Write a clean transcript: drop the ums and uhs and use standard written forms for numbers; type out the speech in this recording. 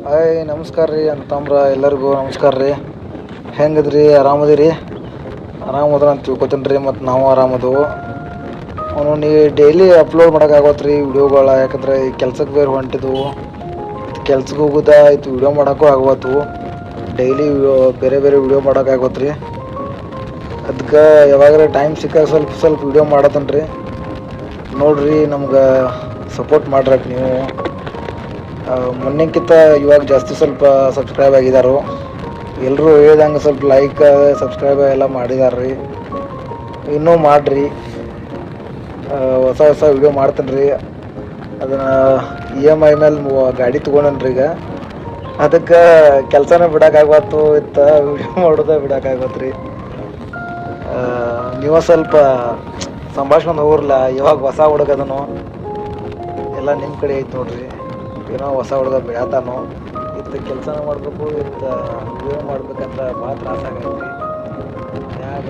Hi ನಮಸ್ಕಾರ ರೀ ಅಂತಂಬ್ರ ಎಲ್ಲರಿಗೂ ನಮಸ್ಕಾರ ರೀ. ಹೆಂಗದ್ರಿ ಆರಾಮದಿರಿ? ಆರಾಮದ ಅಂತ ತಿಳ್ಕೊತೀನಿ ರೀ. ಮತ್ತು ನಾವು ಆರಾಮದವು. ಅವನು ನೀವು ಡೈಲಿ ಅಪ್ಲೋಡ್ ಮಾಡೋಕ್ಕಾಗತ್ತೆ ರೀ ವಿಡಿಯೋಗಳ. ಯಾಕಂದ್ರೆ ಈ ಕೆಲ್ಸಕ್ಕೆ ಬೇರೆ ಹೊಂಟಿದ್ವು. ಕೆಲ್ಸಕ್ಕೆ ಹೋಗೋದ ಆಯ್ತು, ವಿಡಿಯೋ ಮಾಡೋಕ್ಕೂ ಆಗವತ್ತು. ಡೈಲಿ ಬೇರೆ ಬೇರೆ ವಿಡಿಯೋ ಮಾಡೋಕ್ಕಾಗತ್ತೆ ರೀ. ಅದಕ್ಕೆ ಯಾವಾಗಾರ ಟೈಮ್ ಸಿಕ್ಕಾಗ ಸ್ವಲ್ಪ ಸ್ವಲ್ಪ ವಿಡಿಯೋ ಮಾಡತ್ತೇನೆ ರೀ. ನೋಡಿರಿ, ನಮ್ಗೆ ಸಪೋರ್ಟ್ ಮಾಡ್ರಕ್ಕೆ ನೀವು. ಮೊನ್ನೆಕ್ಕಿಂತ ಇವಾಗ ಜಾಸ್ತಿ ಸ್ವಲ್ಪ ಸಬ್ಸ್ಕ್ರೈಬ್ ಆಗಿದ್ದಾರೆ. ಎಲ್ಲರೂ ಹೇಳ್ದಂಗೆ ಸ್ವಲ್ಪ ಲೈಕ್ ಸಬ್ಸ್ಕ್ರೈಬ್ ಎಲ್ಲ ಮಾಡಿದ್ದಾರೆ ರೀ. ಇನ್ನೂ ಮಾಡಿರಿ. ಹೊಸ ಹೊಸ ವಿಡಿಯೋ ಮಾಡ್ತೇನೆ ರೀ. ಅದನ್ನು EMI ಮೇಲೆ ಗಾಡಿ ತೊಗೊಂಡೇನಿ ರೀ ಈಗ. ಅದಕ್ಕೆ ಕೆಲಸನೇ ಬಿಡೋಕ್ಕಾಗತ್ತು, ವಿಡಿಯೋ ಮಾಡೋದೇ ಬಿಡೋಕ್ಕಾಗತ್ತೆ ರೀ. ನೀವು ಸ್ವಲ್ಪ ಸಂಭಾಷಣೆ ಹೋಗ್ರಲ್ಲ. ಇವಾಗ ಹೊಸ ಹುಡುಗದನು ಎಲ್ಲ ನಿಮ್ಮ ಕಡೆ ಐತೆ ನೋಡ್ರಿ. ಏನೋ ಹೊಸ ಹುಡುಗ ಬೆಳತಾನೋ, ಇತ್ತು ಕೆಲಸನ ಮಾಡಬೇಕು, ಇತ್ತು ವಿಡಿಯೋ ಮಾಡ್ಬೇಕಂತ ಭಾಳ ತ್ರಾಸ ಆಗೈತೆ ರೀ. ಮ್ಯಾಗ